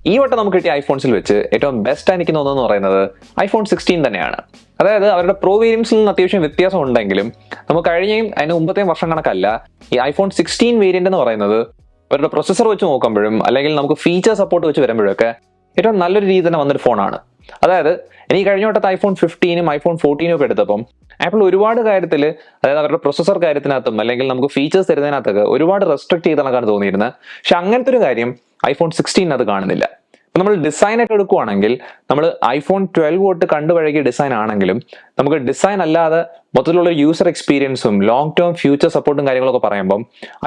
ഈ വട്ടം നമുക്ക് കിട്ടിയ ഐഫോൺസിൽ വെച്ച് ഏറ്റവും ബെസ്റ്റ് എനിക്ക് തോന്നുന്നത് പറയുന്നത് ഐഫോൺ 16 തന്നെയാണ്. അതായത് അവരുടെ പ്രോ വേരിയൻസിൽ നിന്ന് അത്യാവശ്യം വ്യത്യാസം ഉണ്ടെങ്കിലും നമുക്ക് കഴിഞ്ഞയും അതിന് മുമ്പത്തെയും വർഷം കണക്കല്ല ഈ ഐഫോൺ 16 വേരിയന്റ് എന്ന് പറയുന്നത് അവരുടെ പ്രൊസസ്സർ വെച്ച് നോക്കുമ്പോഴും അല്ലെങ്കിൽ നമുക്ക് ഫീച്ചർ സപ്പോർട്ട് വെച്ച് വരുമ്പോഴൊക്കെ ഏറ്റവും നല്ലൊരു രീതി തന്നെ വന്നൊരു ഫോണാണ്. അതായത് എനിക്ക് കഴിഞ്ഞ വട്ടത്തെ ഐഫോൺ 15ഉം ഐഫോൺ 14ഉം ഒക്കെ എടുത്തപ്പം ആപ്പിൾ ഒരുപാട് കാര്യത്തിൽ, അതായത് അവരുടെ പ്രൊസസ്സർ കാര്യത്തിനകത്തും അല്ലെങ്കിൽ നമുക്ക് ഫീച്ചേഴ്സ് തരുന്നതിനകത്തൊക്കെ ഒരുപാട് റെസ്ട്രിക്ട് ചെയ്ത് കണക്കാണ് തോന്നിയിരുന്നത്. പക്ഷെ അങ്ങനത്തെ ഒരു കാര്യം ഐഫോൺ 16 അത് കാണുന്നില്ല. ഇപ്പൊ നമ്മൾ ഡിസൈൻ ഒക്കെ എടുക്കുവാണെങ്കിൽ നമ്മൾ ഐഫോൺ 12 തൊട്ട് കണ്ടുപഴകിയ ഡിസൈൻ ആണെങ്കിലും നമുക്ക് ഡിസൈൻ അല്ലാതെ മൊത്തത്തിലുള്ള യൂസർ എക്സ്പീരിയൻസും ലോങ് ടേം ഫ്യൂച്ചർ സപ്പോർട്ടും കാര്യങ്ങളൊക്കെ പറയുമ്പോൾ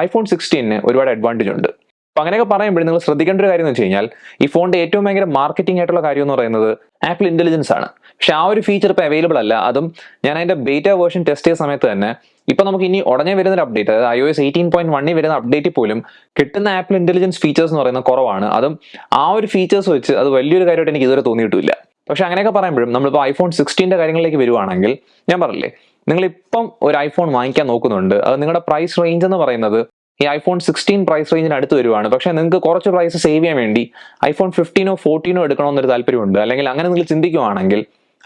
ഐഫോൺ 16 ഒരുപാട് അഡ്വാൻറ്റേജ് ഉണ്ട്. അപ്പൊ അങ്ങനെയൊക്കെ പറയുമ്പോൾ നിങ്ങൾ ശ്രദ്ധിക്കേണ്ട ഒരു കാര്യം എന്ന് വെച്ച് കഴിഞ്ഞാൽ ഈ ഫോണിന്റെ ഏറ്റവും ഭയങ്കര മാർക്കറ്റിംഗ് ആയിട്ടുള്ള കാര്യം എന്ന് പറയുന്നത് ആപ്പിൾ ഇന്റലിജൻസ് ആണ്. പക്ഷെ ആ ഒരു ഫീച്ചർ ഇപ്പൊ അവൈലബിൾ അല്ല. അതും ഞാൻ അതിന്റെ ബീറ്റ വേർഷൻ ടെസ്റ്റ് ചെയ്ത സമയത്ത് തന്നെ ഇപ്പൊ നമുക്ക് ഇനി ഉടനെ വരുന്ന ഒരു അപ്ഡേറ്റ്, അതായത് iOS 18.1 വരുന്ന അപ്ഡേറ്റിൽ പോലും കിട്ടുന്ന ആപ്പിൾ ഇന്റലിജൻസ് ഫീച്ചേഴ്സ് എന്ന് പറയുന്നത് കുറവാണ്. അതും ആ ഒരു ഫീച്ചേഴ്സ് വെച്ച് അത് വലിയൊരു കാര്യമായിട്ട് എനിക്ക് ഇതുവരെ തോന്നിയിട്ടില്ല. പക്ഷെ അങ്ങനെയൊക്കെ പറയുമ്പോഴും നമ്മളിപ്പോൾ ഐഫോൺ 16 കാര്യങ്ങളിലേക്ക് വരുവാണെങ്കിൽ ഞാൻ പറഞ്ഞില്ലേ, നിങ്ങളിപ്പം ഒരു ഐഫോൺ വാങ്ങിക്കാൻ നോക്കുന്നുണ്ട്, അത് നിങ്ങളുടെ പ്രൈസ് റേഞ്ച് എന്ന് പറയുന്നത് ഈ ഐഫോൺ 16 പ്രൈസ് റേഞ്ചിന് അടുത്ത് വരുവാണ്. പക്ഷെ നിങ്ങൾക്ക് കുറച്ച് പ്രൈസ് സേവ് ചെയ്യാൻ വേണ്ടി ഐഫോൺ 15ഓ 14ഓ എടുക്കണമെന്നൊരു താല്പര്യമുണ്ട്, അല്ലെങ്കിൽ അങ്ങനെ നിങ്ങൾ ചിന്തിക്കുവാണെങ്കിൽ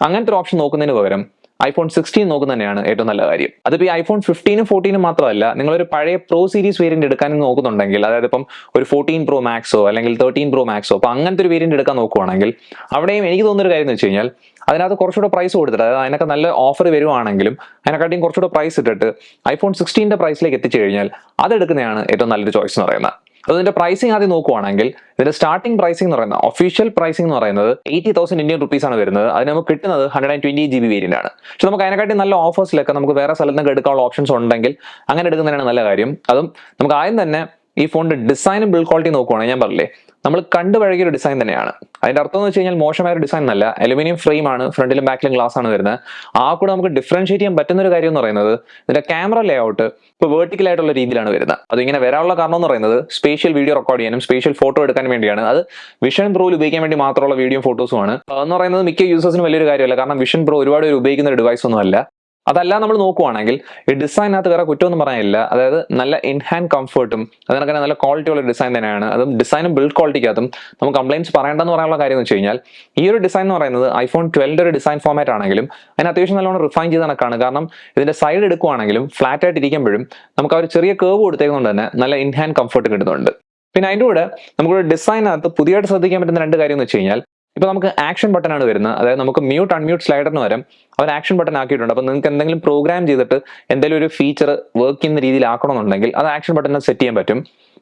അങ്ങനത്തെ ഒരു ഓപ്ഷൻ നോക്കുന്നതിന് പകരം ഐഫോൺ 16 നോക്കുന്നത് തന്നെയാണ് ഏറ്റവും നല്ല കാര്യം. അതിപ്പോൾ ഈ ഐഫോൺ 15ഉം 14ഉം മാത്രമല്ല, നിങ്ങളൊരു പഴയ പ്രോ സീരീസ് വേരിയന്റ് എടുക്കാൻ നോക്കുന്നുണ്ടെങ്കിൽ, അതായത് ഇപ്പം ഒരു 14 പ്രോ മാക്സോ അല്ലെങ്കിൽ 13 പ്രോ മാക്സോ അപ്പൊ അങ്ങനത്തെ ഒരു വേരിയന്റ് എടുക്കാൻ നോക്കുവാണെങ്കിൽ അവിടെയും എനിക്ക് തോന്നുന്നൊരു കാര്യം എന്ന് വെച്ച് കഴിഞ്ഞാൽ അതിനകത്ത് കുറച്ചുകൂടെ പ്രൈസ് കൊടുത്തിട്ട്, അതായത് അതിനൊക്കെ നല്ല ഓഫർ വരുവാണെങ്കിലും അതിനെക്കാട്ടിയും കുറച്ചുകൂടെ പ്രൈസ് ഇട്ടിട്ട് ഐഫോൺ 16ന്റെ പ്രൈസിലേക്ക് എത്തിച്ചു കഴിഞ്ഞാൽ അതെടുക്കുന്നതാണ് ഏറ്റവും നല്ലൊരു ചോയ്സ് എന്ന് പറയുന്നത്. അതിന്റെ പ്രൈസിങ് ആദ്യം നോക്കുവാണെങ്കിൽ ഇതിന്റെ സ്റ്റാർട്ടിംഗ് പ്രൈസിംഗ് എന്ന് പറയുന്നത്, ഒഫീഷ്യൽ പ്രൈസിംഗ് എന്ന് പറയുന്നത് 80,000 ഇന്ത്യൻ റുപ്പീസ് ആണ് വരുന്നത്. അതിന് നമുക്ക് കിട്ടുന്നത് 120 GB വേരിയന്റ് ആണ്. പക്ഷെ നമുക്ക് അതിനെക്കാട്ടി നല്ല ഓഫേഴ്സിലൊക്കെ നമുക്ക് വേറെ സ്ഥലത്ത് നിന്നൊക്കെ എടുക്കാനുള്ള ഓപ്ഷൻസ് ഉണ്ടെങ്കിൽ അങ്ങനെ എടുക്കുന്നതാണ് നല്ല കാര്യം. അതും നമുക്ക് ആദ്യം തന്നെ ഈ ഫോണിന്റെ ഡിസൈനും ബിൽഡ് ക്വാളിറ്റി നോക്കുവാണെങ്കിൽ ഞാൻ പറഞ്ഞില്ലേ, നമ്മൾ കണ്ടുപഴകിയ ഒരു ഡിസൈൻ തന്നെയാണ്. അതിന്റെ അർത്ഥം എന്ന് വെച്ച് കഴിഞ്ഞാൽ മോശമായ ഒരു ഡിസൈൻ എന്നല്ല, അലുമിനിയം ഫ്രെയിം ആണ്, ഫ്രണ്ടിലും ബാക്കിലും ഗ്ലാസ് ആണ് വരുന്നത്. ആ കൂടെ നമുക്ക് ഡിഫറൻഷിയേറ്റ് ചെയ്യാൻ പറ്റുന്ന ഒരു കാര്യം എന്ന് പറയുന്നത് ഇതിന്റെ ക്യാമറ ലേ ഔട്ട് ഇപ്പൊ വേർട്ടിക്കൽ ആയിട്ടുള്ള രീതിയിലാണ് വരുന്നത്. അത് ഇങ്ങനെ വരാനുള്ള കാരണം എന്ന് പറയുന്നത് സ്പേഷ്യൽ വീഡിയോ റെക്കോർഡ് ചെയ്യാനും സ്പേഷ്യൽ ഫോട്ടോ എടുക്കാൻ വേണ്ടിയാണ്. അത് വിഷൻ പ്രോയിൽ ഉപയോഗിക്കാൻ വേണ്ടി മാത്രമുള്ള വീഡിയോ ഫോട്ടോസും ആണ്. അതെന്ന് പറയുന്നത് മിക്ക യൂസേഴ്സിനും വലിയൊരു കാര്യമല്ല, കാരണം വിഷൻ പ്രോ ഒരുപാട് പേര് ഉപയോഗിക്കുന്ന ഒരു ഡിവൈസ് ഒന്നും അല്ല. അതല്ല നമ്മൾ നോക്കുവാണെങ്കിൽ ഈ ഡിസൈനകത്ത് വേറെ കുറ്റമൊന്നും പറയാനില്ല. അതായത് നല്ല ഇൻഹാൻഡ് കംഫർട്ടും അതിനൊക്കെ നല്ല ക്വാളിറ്റി ഉള്ള ഡിസൈൻ തന്നെയാണ്. അതും ഡിസൈനും ബിൽഡ് ക്വാളിറ്റിക്കകത്തും നമുക്ക് കംപ്ലൈൻറ്റ്സ് പറയേണ്ടെന്ന് പറയാനുള്ള കാര്യം എന്ന് വെച്ച് കഴിഞ്ഞാൽ ഈ ഒരു ഡിസൈൻ എന്ന് പറയുന്നത് ഐഫോൺ 12 ഒരു ഡിസൈൻ ഫോമാറ്റ് ആണെങ്കിലും അതിന് അത്യാവശ്യം നല്ലോണം റിഫൈൻ ചെയ്ത് കണക്കാണ്. കാരണം ഇതിന്റെ സൈഡ് എടുക്കുവാണെങ്കിലും ഫ്ലാറ്റ് ആയിട്ട് ഇരിക്കുമ്പോഴും നമുക്ക് ആ ഒരു ചെറിയ കേർവ് കൊടുത്തേക്കുന്നതുകൊണ്ട് തന്നെ നല്ല ഇൻഹാൻഡ് കംഫർട്ട് കിട്ടുന്നുണ്ട്. പിന്നെ അതിൻ്റെ കൂടെ നമുക്കൊരു ഡിസൈനകത്ത് പുതിയതായിട്ട് ശ്രദ്ധിക്കാൻ പറ്റുന്ന രണ്ട് കാര്യം എന്ന് വെച്ച് കഴിഞ്ഞാൽ ഇപ്പൊ നമുക്ക് ആക്ഷൻ ബട്ടൺ ആണ് വരുന്നത്. അതായത് നമുക്ക് മ്യൂട്ട് അൺമ്യൂട്ട് സ്ലൈഡറിന് വരും അവർ ആക്ഷൻ ബട്ടൺ ആക്കിയിട്ടുണ്ട്. അപ്പൊ നിങ്ങൾക്ക് എന്തെങ്കിലും പ്രോഗ്രാം ചെയ്തിട്ട് എന്തെങ്കിലും ഒരു ഫീച്ചർ വർക്ക് ചെയ്യുന്ന രീതിയിൽ ആക്കണമെന്നുണ്ടെങ്കിൽ അത് ആക്ഷൻ ബട്ടണിൽ സെറ്റ് ചെയ്യാൻ പറ്റും.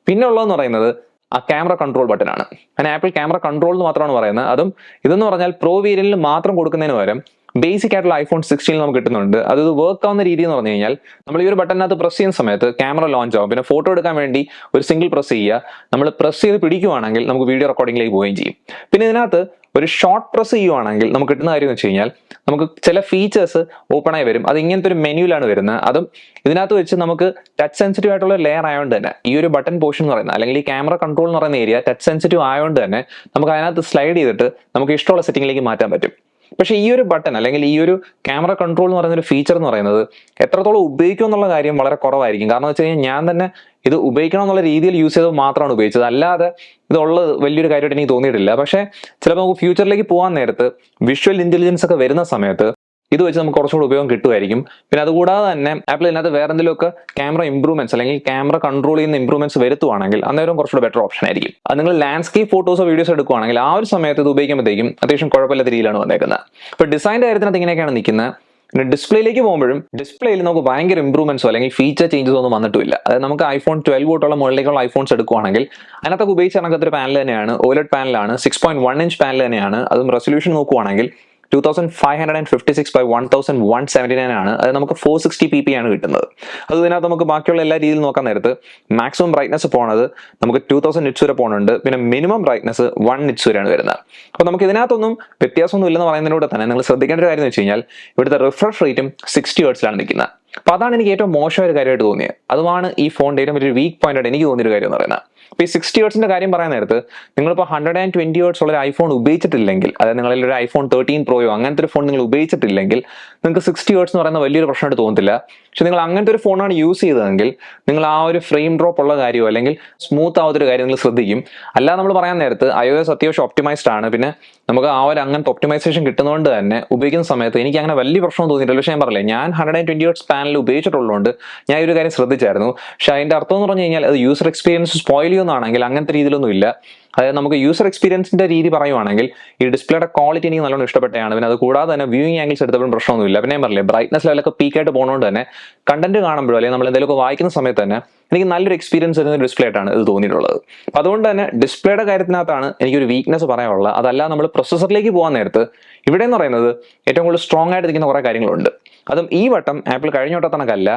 പിന്നെ ഉള്ളതെന്ന് പറയുന്നത് ആ ക്യാമറ കൺട്രോൾ ബട്ടൺ ആണ്. അതിന് ആപ്പിൾ ക്യാമറ കൺട്രോൾ എന്ന് മാത്രമാണ് പറയുന്നത്. അതും ഇതെന്ന് പറഞ്ഞാൽ പ്രോ വേരിയന്റിൽ മാത്രം കൊടുക്കുന്നതിന് പകരം ബേസിക് ആയിട്ടുള്ള ഐഫോൺ 16 നമുക്ക് കിട്ടുന്നുണ്ട്. അത് വർക്ക് ആവുന്ന രീതി എന്ന് പറഞ്ഞു കഴിഞ്ഞാൽ നമ്മൾ ഈ ഒരു ബട്ടണിനകത്ത് പ്രസ് ചെയ്യുന്ന സമയത്ത് ക്യാമറ ലോഞ്ച് ആവും. പിന്നെ ഫോട്ടോ എടുക്കാൻ വേണ്ടി ഒരു സിംഗിൾ പ്രസ് ചെയ്യുക, നമ്മൾ പ്രസ് ചെയ്ത് പിടിക്കുവാണെങ്കിൽ നമുക്ക് വീഡിയോ റെക്കോർഡിംഗിലേക്ക് പോവുകയും ചെയ്യും. പിന്നെ ഇതിനകത്ത് ഒരു ഷോർട്ട് പ്രസ് ചെയ്യുവാണെങ്കിൽ നമുക്ക് കിട്ടുന്ന കാര്യം എന്ന് വെച്ച് കഴിഞ്ഞാൽ നമുക്ക് ചില ഫീച്ചേഴ്സ് ഓപ്പൺ ആയി വരും. അത് ഇങ്ങനത്തെ ഒരു മെനുവിലാണ് വരുന്നത്. അതും ഇതിനകത്ത് വെച്ച് നമുക്ക് ടച്ച് സെൻസിറ്റീവ് ആയിട്ടുള്ള ലെയർ ആയതുകൊണ്ട് തന്നെ ഈ ഒരു ബട്ടൺ പോർഷൻ എന്ന് പറയുന്നത് അല്ലെങ്കിൽ ഈ ക്യാമറ കൺട്രോൾ എന്ന് പറയുന്ന ഏരിയ ടച്ച് സെൻസിറ്റീവ് ആയതുകൊണ്ട് തന്നെ നമുക്ക് അതിനകത്ത് സ്ലൈഡ് ചെയ്തിട്ട് നമുക്ക് ഇഷ്ടമുള്ള സെറ്റിംഗിലേക്ക് മാറ്റാൻ പറ്റും. പക്ഷെ ഈ ഒരു ബട്ടൺ അല്ലെങ്കിൽ ഈ ഒരു ക്യാമറ കൺട്രോൾ എന്ന് പറയുന്ന ഒരു ഫീച്ചർ എന്ന് പറയുന്നത് എത്രത്തോളം ഉപയോഗിക്കും എന്നുള്ള കാര്യം വളരെ കുറവായിരിക്കും. കാരണം വെച്ച് കഴിഞ്ഞാൽ ഞാൻ തന്നെ ഇത് ഉപയോഗിക്കണം എന്നുള്ള രീതിയിൽ യൂസ് ചെയ്തത് മാത്രമാണ് ഉപയോഗിച്ചത്. അല്ലാതെ ഇതുള്ളത് വലിയൊരു കാര്യമായിട്ട് എനിക്ക് തോന്നിയിട്ടില്ല. പക്ഷേ ചിലപ്പോൾ നമുക്ക് ഫ്യൂച്ചറിലേക്ക് പോകാൻ നേരത്ത് വിഷ്വൽ ഇന്റലിജൻസ് ഒക്കെ വരുന്ന സമയത്ത് ഇത് വെച്ച് നമുക്ക് കുറച്ചുകൂടി ഉപയോഗം കിട്ടുമായിരിക്കും. പിന്നെ അതുകൂടാതെ തന്നെ ആപ്പിൾ ഇതിനകത്ത് വേറെ എന്തെങ്കിലുമൊക്കെ ക്യാമറ ഇംപ്രൂവ്മെന്റ്സ് അല്ലെങ്കിൽ ക്യാമറ കൺട്രോൾ ചെയ്യുന്ന ഇംപ്രൂവ്മെന്റ്സ് വരുത്തുവാണെങ്കിൽ അന്നേരം കുറച്ചുകൂടി ബെറ്റർ ഓപ്ഷൻ ആയിരിക്കും. അത് നിങ്ങൾ ലാൻഡ്സ്കേപ്പ് ഫോട്ടോസോ വീഡിയോസോ എടുക്കുവാണെങ്കിൽ ആ ഒരു സമയത്ത് ഇത് ഉപയോഗിക്കുമ്പോഴത്തേക്കും അത്യാവശ്യം കുഴപ്പമില്ലാത്ത രീതിയിലാണ് വന്നേക്കുന്നത്. ഇപ്പൊ ഡിസൈൻ്റെ കാര്യത്തിനകത്ത് ഇങ്ങനെയൊക്കെയാണ് നിൽക്കുന്നത്. പിന്നെ ഡിസ്പ്ലേയിലേക്ക് പോകുമ്പോഴും ഡിസ്പ്ലേയിൽ നമുക്ക് ഭയങ്കര ഇംപ്രൂവ്മെന്റ്സോ അല്ലെങ്കിൽ ഫീച്ചർ ചേഞ്ചസോ ഒന്നും വന്നിട്ടില്ല. അതായത് നമുക്ക് ഐഫോൺ 12 തൊട്ടുള്ള മുകളിലേക്കുള്ള ഐഫോൺസ് എടുക്കുവാണെങ്കിൽ അതിനകത്തൊക്കെ ഉപയോഗിച്ച് കണക്കത്തൊരു പാനൽ തന്നെയാണ്. OLED പാനലാണ്, 6.1 ഇഞ്ച് പാനൽ തന്നെയാണ്. അതും റെസൊല്യൂഷൻ നോക്കുവാണെങ്കിൽ 2556 by 1179 ആണ്. അത് നമുക്ക് 460 ആണ് കിട്ടുന്നത്. അത് ഇതിനകത്ത് നമുക്ക് ബാക്കിയുള്ള എല്ലാ രീതിയിൽ നോക്കാൻ നേരത്ത് മാക്സിമം ബ്രൈറ്റ്നസ് പോണത് നമുക്ക് 2000 നിറ്റ്സ് വരെ പോകുന്നുണ്ട്. പിന്നെ മിനിമം ബ്രൈറ്റ്നസ് 1 നിറ്റ്സ് വരെയാണ് വരുന്നത്. അപ്പോൾ നമുക്ക് ഇതിനകത്തൊന്നും വ്യത്യാസമൊന്നും ഇല്ലെന്ന് പറയുന്നതിലൂടെ തന്നെ നിങ്ങൾ ശ്രദ്ധിക്കേണ്ട ഒരു കാര്യം എന്ന് വെച്ച് കഴിഞ്ഞാൽ ഇവിടുത്തെ റിഫ്രഷ് റേറ്റും 60 ഹെർട്സിലാണ് നിൽക്കുന്നത്. അപ്പോൾ അതാണ് എനിക്ക് ഏറ്റവും മോശമായ ഒരു കാര്യമായിട്ട് തോന്നിയത്. അതുമാണ് ഈ ഫോണിന്റെ ഏറ്റവും വലിയൊരു വീക്ക് പോയിന്റ് ആയിട്ട് എനിക്ക് തോന്നിയൊരു കാര്യം എന്ന് പറയുന്നത്. അപ്പോൾ ഈ 60 ഹെർട്സിന്റെ കാര്യം പറയാൻ നേരത്ത് നിങ്ങളിപ്പോൾ 120 ഹെർട്സ് ഉള്ള ഒരു ഐഫോൺ ഉപയോഗിച്ചിട്ടില്ലെങ്കിൽ, അതായത് നിങ്ങളിൽ ഒരു ഐഫോൺ 13 പ്രോയോ അങ്ങനത്തെ ഒരു ഫോൺ നിങ്ങൾ ഉപയോഗിച്ചിട്ടില്ലെങ്കിൽ നിങ്ങൾക്ക് 60 ഹെർട്സ് എന്ന് പറയുന്ന വലിയൊരു പ്രശ്നമായിട്ട് തോന്നത്തില്ല. പക്ഷെ നിങ്ങൾ അങ്ങനത്തെ ഒരു ഫോണാണ് യൂസ് ചെയ്തതെങ്കിൽ നിങ്ങൾ ആ ഒരു ഫ്രെയിം ഡ്രോപ്പ് ഉള്ള കാര്യമോ അല്ലെങ്കിൽ സ്മൂത്ത് ആവാത്തൊരു കാര്യം നിങ്ങൾ ശ്രദ്ധിക്കും. അല്ലാതെ നമ്മൾ പറയാൻ നേരത്ത് iOS അത്യാവശ്യം ഒപ്റ്റിമൈസ്ഡ് ആണ്. പിന്നെ നമുക്ക് ആ ഒരു അങ്ങനത്തെ ഒപ്റ്റിമൈസേഷൻ കിട്ടുന്നതുകൊണ്ട് തന്നെ ഉപയോഗിക്കുന്ന സമയത്ത് എനിക്ക് അങ്ങനെ വലിയ പ്രശ്നം തോന്നിയിട്ടില്ല. പക്ഷേ ഞാൻ പറഞ്ഞില്ലേ, ഞാൻ 120 ഹെർട്സ് പാനൽ ഉപയോഗിച്ചിട്ടുള്ളതുകൊണ്ട് ഞാൻ ഒരു കാര്യം ശ്രദ്ധിച്ചായിരുന്നു. പക്ഷെ അതിന്റെ അർത്ഥം എന്ന് പറഞ്ഞു കഴിഞ്ഞാൽ അത് യൂസർ എക്സ്പീരിയൻസ് സ്പോയിൽ ചെയ്യുന്നതാണെങ്കിൽ അങ്ങനത്തെ രീതിയിലൊന്നും ഇല്ല. അതായത് നമുക്ക് യൂസർ എക്സ്പീരിയൻസിന്റെ രീതി പറയുവാണെങ്കിൽ ഈ ഡിസ്പ്ലേയുടെ ക്വാളിറ്റി എനിക്ക് നല്ലോണം ഇഷ്ടപ്പെട്ടാണ്. പിന്നെ അത് കൂടാതെ തന്നെ വ്യൂയിങ് ആംഗിൾസ് എടുത്തപ്പോഴും പ്രശ്നമൊന്നുമില്ല. പിന്നെ ഞാൻ പറഞ്ഞില്ലേ, ബ്രൈറ്റ്നസ് ലെവലൊക്കെ പീക്കായിട്ട് പോകുന്നതുകൊണ്ട് തന്നെ കണ്ടന്റ് കാണുമ്പോഴോ അല്ലെങ്കിൽ നമ്മൾ എന്തെങ്കിലുമൊക്കെ വായിക്കുന്ന സമയത്ത് തന്നെ എനിക്ക് നല്ലൊരു എക്സ്പീരിയൻസ് വരുന്ന ഡിസ്പ്ലേ ആയിട്ടാണ് ഇത് തോന്നിയിട്ടുള്ളത്. അപ്പോൾ അതുകൊണ്ട് തന്നെ ഡിസ്പ്ലേയുടെ കാര്യത്തിനകത്താണ് എനിക്കൊരു വീക്ക്നെസ് പറയാനുള്ളത്. അതല്ല നമ്മൾ പ്രൊസസറിലേക്ക് പോകാൻ നേരത്ത് ഇവിടെ എന്ന് പറയുന്നത് ഏറ്റവും കൂടുതൽ സ്ട്രോങ് ആയിട്ട് ഇരിക്കുന്ന കുറേ കാര്യങ്ങളുണ്ട്. അതും ഈ വട്ടം ആപ്പിൾ കഴിഞ്ഞ വട്ടത്തണക്കല്ല,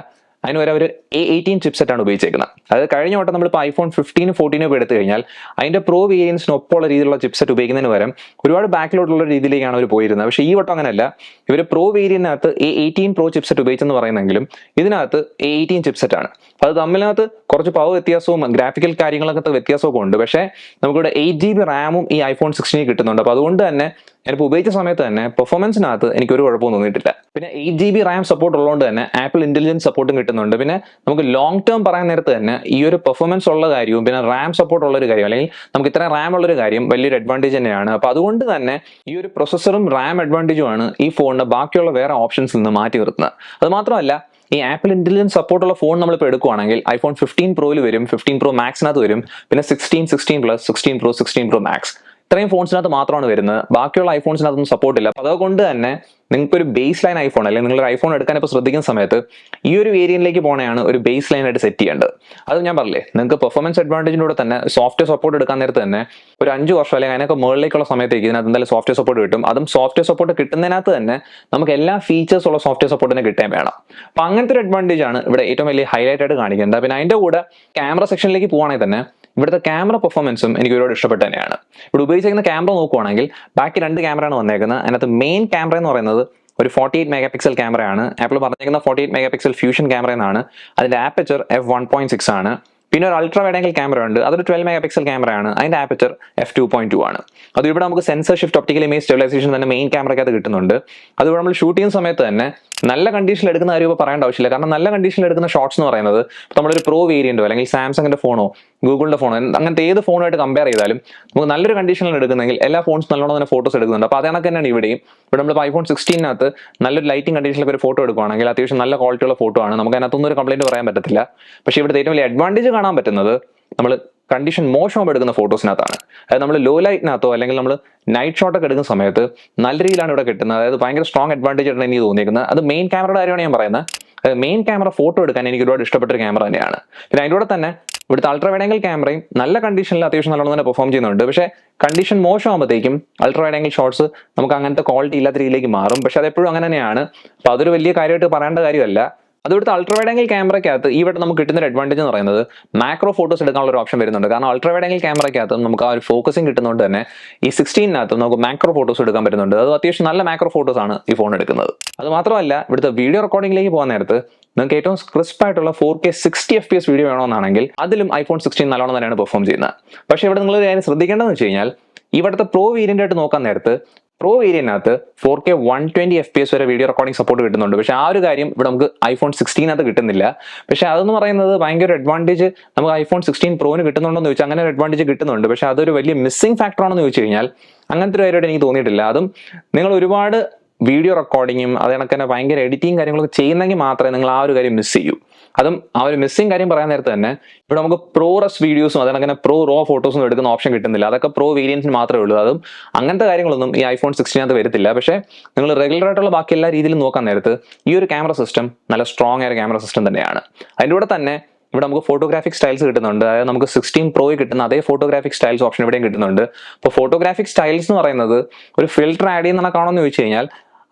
അതിന് വരെ ഒരു A18 ചിപ്സെറ്റ് ആണ് ഉപയോഗിച്ചേക്കുന്നത്. അതായത് കഴിഞ്ഞ വട്ടം നമ്മളിപ്പോൾ ഐഫോൺ 15 14 ഒക്കെ എടുത്തു കഴിഞ്ഞാൽ അതിന്റെ പ്രോ വേരിയൻസിനൊപ്പമുള്ള രീതിയിലുള്ള ചിപ്സെറ്റ് ഉപയോഗിക്കുന്നതിന് പകരം ഒരുപാട് ബാക്കിലോട്ടുള്ള രീതിയിലേക്കാണ് അവർ പോയിരുന്നത്. പക്ഷേ ഈ വട്ടം അങ്ങനെയല്ല. ഇവർ പ്രോ വേരിയന്റിനകത്ത് A18 പ്രോ ചിപ്സെറ്റ് ഉപയോഗിച്ചെന്ന് പറയുന്നെങ്കിലും ഇതിനകത്ത് A18 ചിപ്സെറ്റ് ആണ്. അത് തമ്മിനകത്ത് കുറച്ച് പവർ വ്യത്യാസവും ഗ്രാഫിക്കൽ കാര്യങ്ങളൊക്കെ വ്യത്യാസമൊക്കെ ഉണ്ട്. പക്ഷേ നമുക്കിവിടെ 8GB റാമും ഈ ഐഫോൺ 16 കിട്ടുന്നുണ്ട്. അപ്പോൾ അതുകൊണ്ട് തന്നെ ഞാനിപ്പോൾ ഉപയോഗിച്ച സമയത്ത് തന്നെ പെർഫോമൻസിനകത്ത് എനിക്ക് ഒരു കുഴപ്പവും തോന്നിയിട്ടില്ല. പിന്നെ 8GB റാം സപ്പോർട്ട് ഉള്ളതുകൊണ്ട് തന്നെ ആപ്പിൾ ഇന്റലിജൻസ് സപ്പോർട്ടും കിട്ടുന്നുണ്ട്. പിന്നെ നമുക്ക് ലോങ് ടേം പറയാൻ നേരത്ത് തന്നെ ഈ ഒരു പെർഫോമൻസ് ഉള്ള കാര്യവും പിന്നെ റാം സപ്പോർട്ട് ഉള്ള ഒരു കാര്യം, അല്ലെങ്കിൽ നമുക്ക് ഇത്രയും റാം ഉള്ളൊരു കാര്യം വലിയൊരു അഡ്വാൻറ്റേജ് തന്നെയാണ്. അപ്പോൾ അതുകൊണ്ട് തന്നെ ഈ ഒരു പ്രൊസസ്സറും റാം അഡ്വാൻറ്റേജും ആണ് ഈ ഫോണിന്റെ ബാക്കിയുള്ള വേറെ ഓപ്ഷൻസിൽ നിന്ന് മാറ്റി നിർത്തുന്നത്. അത് മാത്രമല്ല, ഈ ആപ്പിൾ ഇന്റലിജൻസ് സപ്പോർട്ടുള്ള ഫോൺ നമ്മളിപ്പോൾ എടുക്കുവാണെങ്കിൽ ഐഫോൺ 15 പ്രോയിൽ വരും, 15 പ്രോ മാക്സിനകത്ത് വരും, പിന്നെ 16, 16 പ്ലസ്, 16 പ്രോ, 16 പ്രോ മാക്സ്, ഇത്രയും ഫോൺസിനകത്ത് മാത്രമാണ് വരുന്നത്. ബാക്കിയുള്ള ഐഫോൺസിനകത്തൊന്നും സപ്പോർട്ട് ഇല്ല. അപ്പോൾ അതുകൊണ്ട് തന്നെ നിങ്ങൾക്ക് ഒരു ബേസ് ലൈൻ ഐഫോൺ അല്ലെങ്കിൽ നിങ്ങളൊരു ഐഫോൺ എടുക്കാൻ ഇപ്പോൾ ശ്രദ്ധിക്കുന്ന സമയത്ത് ഈ ഒരു വേരിയന്റിലേക്ക് പോകണമെയാണ് ഒരു ബേസ് ലൈൻ ആയിട്ട് സെറ്റ് ചെയ്യേണ്ടത്. അത് ഞാൻ പറഞ്ഞില്ലേ, നിങ്ങൾക്ക് പെർഫോമൻസ് അഡ്വാൻറ്റേജിലൂടെ തന്നെ സോഫ്റ്റ്വെയർ സപ്പോർട്ട് എടുക്കാൻ നേരത്ത് തന്നെ ഒരു 5 വർഷം അല്ലെങ്കിൽ അതിനൊക്കെ മുകളിലേക്കുള്ള സമയത്തേക്ക് ഇതിനകത്ത് എന്തായാലും സോഫ്റ്റ്വെയർ സപ്പോർട്ട് കിട്ടും. അതും സോഫ്റ്റ്വെയർ സപ്പോർട്ട് കിട്ടുന്നതിനകത്ത് തന്നെ നമുക്ക് എല്ലാ ഫീച്ചേഴ്സ് ഉള്ള സോഫ്റ്റ്വെയർ സപ്പോർട്ടിനെ കിട്ടാൻ വേണം. അപ്പോൾ അങ്ങനത്തെ ഒരു അഡ്വാൻറ്റേജ് ആണ് ഇവിടെ ഏറ്റവും വലിയ ഹൈലൈറ്റ് ആയിട്ട് കാണിക്കേണ്ടത്. പിന്നെ അതിന്റെ കൂടെ ക്യാമറ സെക്ഷനിലേക്ക് പോകുകയാണെങ്കിൽ തന്നെ ഇവിടുത്തെ ക്യാമറ പെർഫോമൻസും എനിക്ക് ഒരുപാട് ഇഷ്ടപ്പെട്ട തന്നെയാണ്. ഇവിടെ ഉപയോഗിച്ചിരിക്കുന്ന ക്യാമറ നോക്കുവാണെങ്കിൽ ബാക്കി 2 ക്യാമറയാണ് വന്നേക്കുന്നത്. അതിനകത്ത് മെയിൻ ക്യാമറ എന്ന് പറയുന്നത് ഒരു 48 മെഗാ പിക്സൽ ക്യാമറയാണ്. ആപ്പിൾ പറഞ്ഞിരിക്കുന്ന 48 മെഗാ പിക്സൽ ഫ്യൂഷൻ ക്യാമറ എന്നാണ്. അതിന്റെ ആപ്പച്ചർ f1.6 ആണ്. പിന്നെ ഒരു അൾട്രാ വൈഡ് ആംഗിൾ ക്യാമറ ഉണ്ട്, അതൊരു 12 മെഗാ പിക്സൽ ക്യാമറയാണ്. അതിന്റെ ആപ്പച്ചർ f2.2 ആണ്. അത് ഇവിടെ നമുക്ക് sensor shift optical image stabilisation തന്നെ മെയിൻ ക്യാമറയ്ക്കകത്ത് കിട്ടുന്നുണ്ട്. അതുപോലെ നമ്മൾ ഷൂട്ട് ചെയ്യുന്ന സമയത്ത് തന്നെ നല്ല കണ്ടീഷനിൽ എടുക്കുന്ന കാര്യം ഇപ്പോൾ പറയേണ്ട ആവശ്യമില്ല. കാരണം നല്ല കണ്ടീഷനിൽ എടുക്കുന്ന ഷോട്ട്സ് എന്ന് പറയുന്നത് നമ്മളൊരു പ്രോ വേരിയന്റോ അല്ലെങ്കിൽ സാംസങ്ങിന്റെ ഫോണോ ഗൂഗിളിന്റെ ഫോണോ അങ്ങനത്തെ ഏത് ഫോണുമായിട്ട് കമ്പയർ ചെയ്താലും നമുക്ക് നല്ലൊരു കണ്ടീഷനിൽ എടുക്കുന്നെങ്കിൽ എല്ലാ ഫോൺസ് നല്ലോണം തന്നെ ഫോട്ടോസ് എടുക്കുന്നുണ്ട്. അപ്പോൾ അതേ തന്നെയാണ് ഇവിടെയും. ഇവിടെ നമ്മൾ ഐഫോൺ 16 നല്ലൊരു ലൈറ്റിംഗ് കണ്ടീഷനിലൊക്കെ ഒരു ഫോട്ടോ എടുക്കുകയാണെങ്കിൽ അത്യാവശ്യം നല്ല ക്വാളിറ്റിയുള്ള ഫോട്ടോ ആണ്. നമുക്ക് അതിനകത്തൊന്നും ഒരു കംപ്ലൈന്റ് പറയാൻ പറ്റത്തില്ല. പക്ഷേ ഇവിടുത്തെ ഏറ്റവും വലിയ അഡ്വാൻറ്റേജ് കാണാൻ പറ്റുന്നത് നമ്മൾ കണ്ടീഷൻ മോശമാകുമ്പോൾ എടുക്കുന്ന ഫോട്ടോസിനകത്താണ്. അതായത് നമ്മൾ ലോ ലൈറ്റിനകത്തോ അല്ലെങ്കിൽ നമ്മൾ നൈറ്റ് ഷോട്ടൊക്കെ എടുക്കുന്ന സമയത്ത് നല്ല രീതിയിലാണ് ഇവിടെ കിട്ടുന്നത്. അതായത് ഭയങ്കര സ്ട്രോങ് അഡ്വാൻറ്റേജ് ആയിട്ടാണ് എനിക്ക് തോന്നിയിരിക്കുന്നത്. അത് മെയിൻ ക്യാമറയുടെ കാര്യമാണ് ഞാൻ പറയുന്നത്. മെയിൻ ക്യാമറ ഫോട്ടോ എടുക്കാൻ എനിക്ക് ഒരുപാട് ഇഷ്ടപ്പെട്ട ഒരു ക്യാമറ തന്നെയാണ്. പിന്നെ അതിൻ്റെ കൂടെ തന്നെ ഇവിടുത്തെ അൾട്രാ വൈഡ് ആംഗിൾ ക്യാമറയും നല്ല കണ്ടീഷനിൽ അത്യാവശ്യം നല്ലോണം തന്നെ പെർഫോം ചെയ്യുന്നുണ്ട്. പക്ഷേ കണ്ടീഷൻ മോശമാകുമ്പോഴത്തേക്കും അൾട്രാ വൈഡ് ആംഗിൾ ഷോട്ട്സ് നമുക്ക് അങ്ങനത്തെ ക്വാളിറ്റി ഇല്ലാത്ത രീതിയിലേക്ക് മാറും. പക്ഷെ അതെപ്പോഴും അങ്ങനെ തന്നെയാണ്. അപ്പോൾ അതൊരു വലിയ കാര്യമായിട്ട് പറയേണ്ട കാര്യമല്ല. അതുകൊടുത്ത് അൾട്രാ വൈഡ് ആംഗിൾ ക്യാമറയ്ക്കകത്ത് ഈ വട്ടം നമുക്ക് കിട്ടുന്ന ഒരു അഡ്വാൻറ്റേജ് എന്ന് പറയുന്നത് മാക്രോ ഫോട്ടോസ് എടുക്കാനുള്ള ഒരു ഓപ്ഷൻ വരുന്നുണ്ട്. കാരണം അൾട്രാ വൈഡ് ആംഗിൾ ക്യാമറയ്ക്കകത്ത് നമുക്ക് ആ ഒരു ഫോക്കസിങ് കിട്ടുന്നതുകൊണ്ട് തന്നെ ഈ 16 നമുക്ക് മാക്രോ ഫോട്ടോസ് എടുക്കാൻ പറ്റുന്നുണ്ട്. അത് അത്യാവശ്യം നല്ല മാക്രോ ഫോട്ടോസ് ആണ് ഈ ഫോൺ എടുക്കുന്നത്. അത് മാത്രമല്ല, ഇവിടുത്തെ വീഡിയോ റെക്കോർഡിംഗിലേക്ക് പോകുന്ന നേരത്ത് നിങ്ങൾക്ക് ഏറ്റവും ക്രിസ്പ് ആയിട്ടുള്ള 4K 60 FPS വീഡിയോ വേണമെന്നാണെങ്കിൽ അതിലും ഐഫോൺ 16 നല്ലോണം തന്നെയാണ് പെർഫോം ചെയ്യുന്നത്. പക്ഷേ ഇവിടെ നിങ്ങൾ കാര്യം ശ്രദ്ധിക്കേണ്ടതെന്ന് വെച്ച് കഴിഞ്ഞാൽ ഇവിടുത്തെ പ്രോ വേരിയന്റ് ആയിട്ട് നോക്കാൻ നേരത്ത് പ്രോ വേരിയന്റിനകത്ത് 4K 120 FPS വരെ വീഡിയോ റെക്കോർഡിംഗ് സപ്പോർട്ട് കിട്ടുന്നുണ്ട്. പക്ഷേ ആ ഒരു കാര്യം ഇവിടെ നമുക്ക് ഐഫോൺ 16 കിട്ടുന്നില്ല. പക്ഷേ അതെന്ന് പറയുന്നത് ഭയങ്കര അഡ്വാൻറ്റേജ് നമുക്ക് ഐഫോൺ 16 പ്രോന് കിട്ടുന്നുണ്ടോന്ന് ചോദിച്ചാൽ അങ്ങനെ ഒരു അഡ്വാൻറ്റേജ് കിട്ടുന്നുണ്ട്. പക്ഷേ അതൊരു വലിയ മിസ്സിംഗ് ഫാക്ടർ ആണെന്ന് ചോദിച്ചു കഴിഞ്ഞാൽ അങ്ങനത്തെ ഒരു കാര്യമായിട്ട് എനിക്ക് തോന്നിയിട്ടില്ല. അതും നിങ്ങൾ ഒരുപാട് വീഡിയോ റെക്കോർഡിങ്ങും അത് കണക്ക് തന്നെ ഭയങ്കര എഡിറ്റിംഗ് കാര്യങ്ങളൊക്കെ ചെയ്യുന്നെങ്കിൽ മാത്രമേ നിങ്ങൾ ആ ഒരു കാര്യം മിസ് ചെയ്യൂ. അതും ആ ഒരു മിസ്സിംഗ് കാര്യം പറയാൻ നേരത്തെ തന്നെ ഇവിടെ നമുക്ക് പ്രോ റെസ് വീഡിയോസും അതങ്ങനെ പ്രോ റോ ഫോട്ടോസും എടുക്കുന്ന ഓപ്ഷൻ കിട്ടുന്നില്ല. അതൊക്കെ പ്രോ വേരിയൻസിന് മാത്രമേ ഉള്ളൂ. അതും അങ്ങനത്തെ കാര്യങ്ങളൊന്നും ഈ ഐഫോൺ 16 വരത്തില്ല. പക്ഷേ നിങ്ങൾ റെഗുലർ ആയിട്ടുള്ള ബാക്കി എല്ലാ രീതിയിലും നോക്കാൻ നേരത്ത് ഈ ഒരു ക്യാമറ സിസ്റ്റം നല്ല സ്ട്രോങ് ആയ ക്യാമറ സിസ്റ്റം തന്നെയാണ്. അതിൻ്റെ കൂടെ തന്നെ ഇവിടെ നമുക്ക് ഫോട്ടോഗ്രാഫിക് സ്റ്റൈൽസ് കിട്ടുന്നുണ്ട്. അതായത് നമുക്ക് 16 പ്രോയിൽ കിട്ടുന്ന അതേ ഫോട്ടോഗ്രാഫിക് സ്റ്റൈൽസ് ഓപ്ഷൻ ഇവിടെയും കിട്ടുന്നുണ്ട്. അപ്പോൾ ഫോട്ടോഗ്രാഫിക് സ്റ്റൈൽസ് എന്ന് പറയുന്നത് ഒരു ഫിൽറ്റർ ആഡ് ചെയ്യുന്ന കാണുമെന്ന് ചോദിച്ചു കഴിഞ്ഞാൽ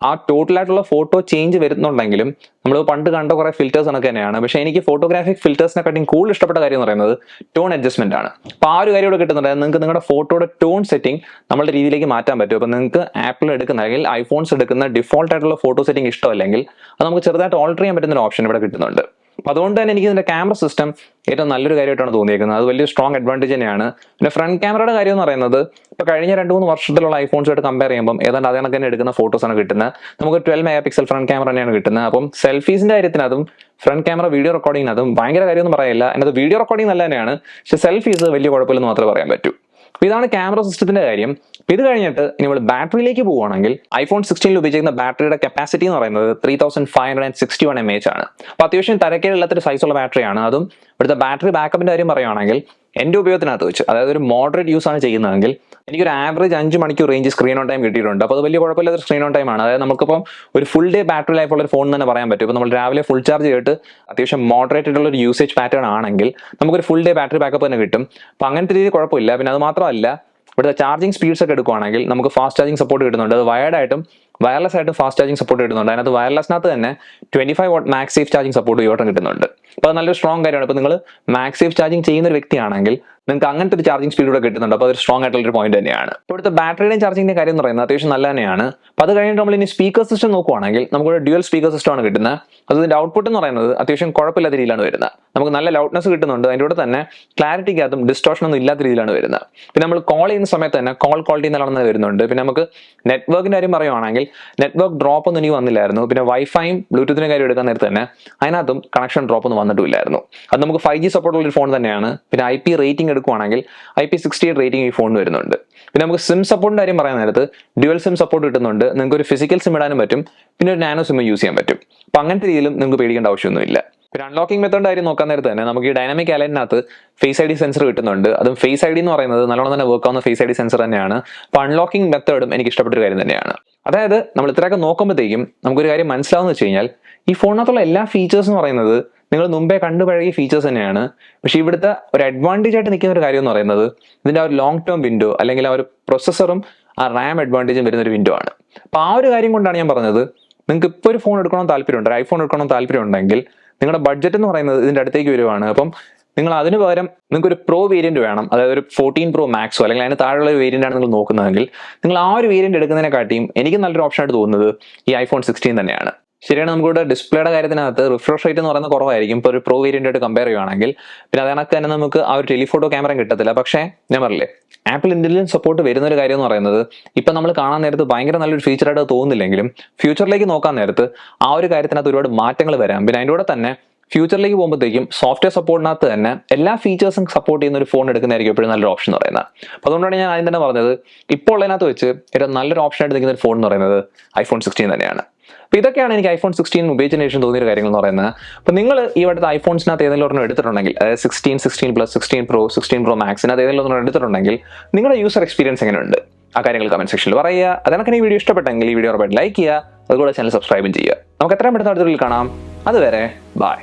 ആ ടോട്ടലായിട്ടുള്ള ഫോട്ടോ ചേഞ്ച് വരുന്നുണ്ടെങ്കിലും നമ്മൾ പണ്ട് കണ്ട കുറെ ഫിൽറ്റേഴ്സ് ഒക്കെ തന്നെയാണ്. പക്ഷേ എനിക്ക് ഫോട്ടോഗ്രാഫിക് ഫിൽറ്റേഴ്സിനെക്കാട്ടിയും കൂടുതൽ ഇഷ്ടപ്പെട്ട കാര്യം എന്ന് പറയുന്നത് ടോൺ അഡ്ജസ്റ്റ്മെന്റ് ആണ്. അപ്പോൾ ആ ഒരു കാര്യം ഇവിടെ കിട്ടുന്നുണ്ട്. നിങ്ങൾക്ക് നിങ്ങളുടെ ഫോട്ടോയുടെ ടോൺ സെറ്റിംഗ് നമ്മുടെ രീതിയിലേക്ക് മാറ്റാൻ പറ്റും. അപ്പോൾ നിങ്ങൾക്ക് ആപ്പിൾ എടുക്കുന്ന അല്ലെങ്കിൽ ഐഫോൺസ് എടുക്കുന്ന ഡിഫോൾട്ട് ആയിട്ടുള്ള ഫോട്ടോ സെറ്റിംഗ് ഇഷ്ടമല്ലെങ്കിൽ അത് നമുക്ക് ചെറുതായിട്ട് ഓൾട്ടർ ചെയ്യാൻ പറ്റുന്ന ഒരു ഓപ്ഷൻ ഇവിടെ കിട്ടുന്നുണ്ട്. അപ്പോൾ അതുകൊണ്ട് തന്നെ എനിക്ക് ഇതിന്റെ ക്യാമറ സിസ്റ്റം ഏറ്റവും നല്ലൊരു കാര്യമായിട്ടാണ് തോന്നിയിരിക്കുന്നത്. അത് വലിയ സ്ട്രോങ് അഡ്വാൻറ്റേജ് തന്നെയാണ്. പിന്നെ ഫ്രണ്ട് ക്യാമറയുടെ കാര്യം എന്ന് പറയുന്നത് ഇപ്പോൾ കഴിഞ്ഞ 2-3 വർഷത്തിലുള്ള ഐഫോൺസുമായിട്ട് കമ്പയർ ചെയ്യുമ്പോൾ ഏതാണ്ട് അതേ കണക്ക് തന്നെ എടുക്കുന്ന ഫോട്ടോസാണ് കിട്ടുന്നത്. നമുക്ക് 12 മെഗാ പിക്സൽ ഫ്രണ്ട് ക്യാമറ തന്നെയാണ് കിട്ടുന്നത്. അപ്പം സെൽഫീസിന്റെ കാര്യത്തിനതും ഫ്രണ്ട് ക്യാമറ വീഡിയോ റെക്കോർഡിങ്ങിനതും ഭയങ്കര കാര്യമൊന്നും പറയില്ല. അതിനകത്ത് വീഡിയോ റെക്കോർഡിംഗ് നല്ല തന്നെയാണ്, പക്ഷേ സെൽഫീസ് വലിയ കുഴപ്പമില്ലെന്ന് മാത്രമേ പറയാൻ പറ്റൂ. അപ്പോൾ ഇതാണ് ക്യാമറ സിസ്റ്റത്തിന്റെ കാര്യം. ഇത് കഴിഞ്ഞിട്ട് ഇനി നമ്മൾ ബാറ്ററിയിലേക്ക് പോവുകയാണെങ്കിൽ iPhone 16 ഉപയോഗിക്കുന്ന ബാറ്ററിയുടെ കപ്പാസിറ്റി എന്ന് പറയുന്നത് 3561 mAh ആണ്. അപ്പോൾ അത്യാവശ്യം തരക്കേടില്ലാത്തൊരു സൈസുള്ള ബാറ്ററിയാണ്. അതും ഇവിടുത്തെ ബാറ്ററി ബാക്കപ്പിന്റെ കാര്യം പറയുകയാണെങ്കിൽ എൻ്റെ ഉപയോഗത്തിനകത്ത് വെച്ച്, അതായത് ഒരു മോഡറേറ്റ് യൂസ് ആണ് ചെയ്യുന്നതെങ്കിൽ എനിക്കൊരു ആവറേജ് 5 മണിക്കൂർ റേഞ്ച് സ്ക്രീൻ ഓൺ ടൈം കിട്ടിയിട്ടുണ്ട്. അപ്പോൾ അത് വലിയ കുഴപ്പമില്ലാത്ത സ്ക്രീൻ ഓൺ ടൈം ആണ്. അതായത് നമുക്കിപ്പം ഒരു ഫുൾ ഡേ ബാറ്ററി ലൈഫ് ഉള്ള ഒരു ഫോൺ തന്നെ പറയാൻ പറ്റും. ഇപ്പോൾ നമ്മൾ രാവിലെ ഫുൾ ചാർജ് ചെയ്തിട്ട് അത്യാവശ്യം മോഡറേറ്റ് ആയിട്ടുള്ള ഒരു യൂസേജ് പാറ്റേൺ ആണെങ്കിൽ നമുക്കൊരു ഫുൾ ഡേ ബാറ്ററി ബാക്കപ്പ് തന്നെ കിട്ടും. അപ്പോൾ അങ്ങനത്തെ രീതിയിൽ കുഴപ്പമില്ല. പിന്നെ അത് മാത്രമല്ല, ഇവിടുത്തെ ചാർജിങ് സ്പീഡ്സ് ഒക്കെ എടുക്കുകയാണെങ്കിൽ നമുക്ക് ഫാസ്റ്റ് ചാർജിങ് സപ്പോർട്ട് കിട്ടുന്നുണ്ട്. അത് വയർഡ് ആയിട്ടും വയർലെസ് ആയിട്ടും ഫാസ്റ്റ് ചാർജിങ് സപ്പോർട്ട് കിട്ടുന്നുണ്ട്. അതിനകത്ത് വയർലെസ്സിനകത്ത് തന്നെ 25 watt max safe charging support ഇവട്ടം കിട്ടുന്നുണ്ട്. അപ്പോൾ അത് നല്ലൊരു സ്ട്രോങ് കാര്യമാണ്. ഇപ്പോൾ നിങ്ങൾ മാക്സ് സേഫ് ചാർജിങ് ചെയ്യുന്ന ഒരു വ്യക്തിയാണെങ്കിൽ നിങ്ങൾക്ക് അങ്ങനത്തെ ഒരു ചാർജിങ് സ്പീഡ് കൂടെ കിട്ടുന്നുണ്ട്. അപ്പോൾ അതൊരു സ്ട്രോങ് ആയിട്ടുള്ള ഒരു പോയിന്റ് തന്നെയാണ്. ഇവിടുത്തെ ബാറ്ററിയുടെയും ചാർജിങ്ങിന്റെ കാര്യം എന്ന് പറയുന്നത് അത്യാവശ്യം നല്ല തന്നെയാണ്. അപ്പോൾ അത് കഴിഞ്ഞിട്ട് നമ്മൾ ഇനി സ്പീക്കർ സിസ്റ്റം നോക്കുവാണെങ്കിൽ നമുക്കൊരു ഡ്യുവൽ സ്പീക്കർ സിസ്റ്റം ആണ് കിട്ടുന്നത്. അതിന്റെ ഔട്ട്പുട്ട് എന്ന് പറയുന്നത് അത്യാവശ്യം കുഴപ്പമില്ലാത്ത രീതിയിലാണ് വരുന്നത്. നമുക്ക് നല്ല ലൗഡ്നെസ് കിട്ടുന്നുണ്ട്. അതിൻ്റെ കൂടെ തന്നെ ക്ലാരിറ്റിക്കകത്തും ഡിസ്റ്റോർഷൻ ഒന്നും ഇല്ലാത്ത രീതിയിലാണ് വരുന്നത്. പിന്നെ നമ്മൾ കോൾ ചെയ്യുന്ന സമയത്ത് തന്നെ കോൾ ക്വാളിറ്റി നല്ലതാണ് വരുന്നുണ്ട്. പിന്നെ നമുക്ക് നെറ്റ്വർക്കിന്റെ കാര്യം പറയുവാണെങ്കിൽ നെറ്റ്വർക്ക് ഡ്രോപ്പ് ഒന്നും എനിക്ക് വന്നില്ലായിരുന്നു. പിന്നെ വൈഫൈയും ബ്ലൂടൂത്തിൻ്റെ കാര്യം എടുക്കാൻ നേരത്തെ തന്നെ അതിനകത്തും കണക്ഷൻ ഡ്രോപ്പ് ഒന്നും വന്നിട്ടില്ലായിരുന്നു. അത് നമുക്ക് 5G സപ്പോർട്ടുള്ള ഒരു ഫോൺ തന്നെയാണ്. പിന്നെ IP റേറ്റിംഗ് എടുക്കുവാണെങ്കിൽ IP68 റേറ്റിംഗ് ഈ ഫോണിന് വരുന്നുണ്ട്. പിന്നെ നമുക്ക് സിം സപ്പോർട്ടിന്റെ കാര്യം പറയാൻ നേരത്ത് ഡ്യുവൽ സിം സപ്പോർട്ട് കിട്ടുന്നുണ്ട്. നിങ്ങൾക്ക് ഒരു ഫിസിക്കൽ സിം ഇടാനും പറ്റും, പിന്നെ ഒരു നാനോ സിം യൂസ് ചെയ്യാൻ പറ്റും. അപ്പോൾ അങ്ങനത്തെ രീതിയിലും നിങ്ങൾക്ക് പേടിക്കേണ്ട ആവശ്യമൊന്നുമില്ല. പിന്നെ അൺലോക്കിംഗ് മെത്തേഡിന്റെ കാര്യം നോക്കാൻ നേരത്ത് തന്നെ നമുക്ക് ഈ ഡൈനാമിക് അലൈനകത്ത് ഫേസ് ID സെൻസർ കിട്ടുന്നുണ്ട്. അതും ഫേസ് ID എന്ന് പറയുന്നത് നല്ലോണം തന്നെ വർക്ക് ആവുന്ന ഫേസ് ID സെൻസർ തന്നെയാണ്. അപ്പോൾ അൺലോക്കിംഗ് മെത്തേഡും എനിക്ക് ഇഷ്ടപ്പെട്ടൊരു കാര്യം തന്നെയാണ്. അതായത് നമ്മൾ ഇത്രയൊക്കെ നോക്കുമ്പോഴത്തേക്കും നമുക്കൊരു കാര്യം മനസ്സിലാവുന്ന വെച്ച് കഴിഞ്ഞാൽ ഈ ഫോണിനകത്തുള്ള എല്ലാ ഫീച്ചേഴ്സ് എന്ന് പറയുന്നത് നിങ്ങൾ മുമ്പേ കണ്ടുപഴകിയ ഫീച്ചേഴ്സ് തന്നെയാണ്. പക്ഷേ ഇവിടുത്തെ ഒരു അഡ്വാൻറ്റേജ് ആയിട്ട് നിൽക്കുന്ന ഒരു കാര്യം എന്ന് പറയുന്നത് ഇതിന്റെ ആ ഒരു ലോങ് ടേം വിൻഡോ അല്ലെങ്കിൽ ആ ഒരു പ്രൊസസ്സറും ആ റാം അഡ്വാൻറ്റേജും വരുന്ന ഒരു വിൻഡോ ആണ്. അപ്പോൾ ആ ഒരു കാര്യം കൊണ്ടാണ് ഞാൻ പറഞ്ഞത്, നിങ്ങൾക്ക് ഇപ്പോൾ ഒരു ഫോൺ എടുക്കണമെന്ന് താല്പര്യമുണ്ട്, ഒരു ഐഫോൺ എടുക്കണമെന്ന് താല്പര്യമുണ്ടെങ്കിൽ നിങ്ങളുടെ ബഡ്ജറ്റ് എന്ന് പറയുന്നത് ഇതിന്റെ അടുത്തേക്ക് വരുവാണ്. അപ്പം നിങ്ങൾ അതിന് പകരം നിങ്ങൾക്ക് ഒരു പ്രോ വേരിയന്റ് വേണം, അതായത് ഒരു 14 Pro Maxോ അല്ലെങ്കിൽ അതിന് താഴെയുള്ള ഒരു വേരിയന്റ് ആണ് നിങ്ങൾ നോക്കുന്നതെങ്കിൽ നിങ്ങൾ ആ ഒരു വേരിയന്റ് എടുക്കുന്നതിനെക്കാട്ടിയും എനിക്ക് നല്ലൊരു ഓപ്ഷൻ ആയിട്ട് തോന്നുന്നത് ഈ iPhone 16 തന്നെയാണ്. ശരിയാണ്, നമുക്കിവിടെ ഡിസ്പ്ലേയുടെ കാര്യത്തിനകത്ത് റിഫ്രഷ് റേറ്റ് എന്ന് പറയുന്നത് കുറവായിരിക്കും ഇപ്പോൾ ഒരു പ്രോ വേരിയന്റ് ആയിട്ട് കമ്പയർ ചെയ്യുകയാണെങ്കിൽ. പിന്നെ അതിനകത്ത് തന്നെ നമുക്ക് ആ ഒരു ടെലിഫോട്ടോ ക്യാമറ കിട്ടത്തില്ല. പക്ഷേ ഞാൻ പറഞ്ഞില്ലേ, ആപ്പിൾ ഇന്റലിജൻസ് സപ്പോർട്ട് വരുന്ന ഒരു കാര്യം എന്ന് പറയുന്നത് ഇപ്പം നമ്മൾ കാണാൻ നേരത്ത് ഭയങ്കര നല്ലൊരു ഫീച്ചറായിട്ട് തോന്നുന്നില്ലെങ്കിലും ഫ്യൂച്ചറിലേക്ക് നോക്കാൻ നേരത്ത് ആ ഒരു കാര്യത്തിനകത്ത് ഒരുപാട് മാറ്റങ്ങൾ വരാം. പിന്നെ അതിൻ്റെ കൂടെ തന്നെ ഫ്യൂച്ചറിലേക്ക് പോകുമ്പോഴത്തേക്കും സോഫ്റ്റ്വെയർ സപ്പോർട്ടിനകത്ത് തന്നെ എല്ലാ ഫീച്ചേഴ്സും സപ്പോർട്ട് ചെയ്യുന്ന ഒരു ഫോൺ എടുക്കുന്നതായിരിക്കും എപ്പോഴും നല്ലൊരു ഓപ്ഷൻ എന്ന് പറയുന്നത്. അപ്പോൾ അതുകൊണ്ടാണ് ഞാൻ ആദ്യം തന്നെ പറഞ്ഞത് ഇപ്പോൾ ഉള്ളതിനകത്ത് വെച്ച് ഏറ്റവും നല്ലൊരു ഓപ്ഷൻ ആയിട്ട് നിൽക്കുന്ന ഒരു ഫോൺ എന്ന് പറയുന്നത് iPhone 16 തന്നെയാണ്. അപ്പോൾ ഇതൊക്കെയാണ് എനിക്ക് iPhone 16 ഉപയോഗിച്ചതിന് ശേഷം തോന്നിയ കാര്യങ്ങൾ എന്ന് പറയുന്നത്. അപ്പോൾ നിങ്ങൾ ഈ അടുത്ത ഐഫോൺസിനകത്ത് ഏതെങ്കിലും ഒരെണ്ണം എടുത്തിട്ടുണ്ടെങ്കിൽ, അതായത് 16, 16 Plus, 16 Pro, 16 Pro Maxനകത്ത് ഏതെങ്കിലും ഒരെണ്ണം എടുത്തിട്ടുണ്ടെങ്കിൽ നിങ്ങളുടെ യൂസർ എക്സ്പീരിയൻസ് എങ്ങനെയുണ്ട് ആ കാര്യങ്ങൾ കമന്റ് സെക്ഷനിൽ പറയുക. അതിനൊക്കെ ഈ വീഡിയോ ഇഷ്ടപ്പെട്ടെങ്കിൽ ഈ വീഡിയോ ഉറപ്പായിട്ട് ലൈക്ക് ചെയ്യുക, അതുകൂടെ ചാനൽ സബ്സ്ക്രൈബും ചെയ്യുക. നമുക്ക് എത്രയും പെട്ടെന്ന് അടുത്ത വീഡിയോയിൽ കാണാം. അതുവരെ ബൈ.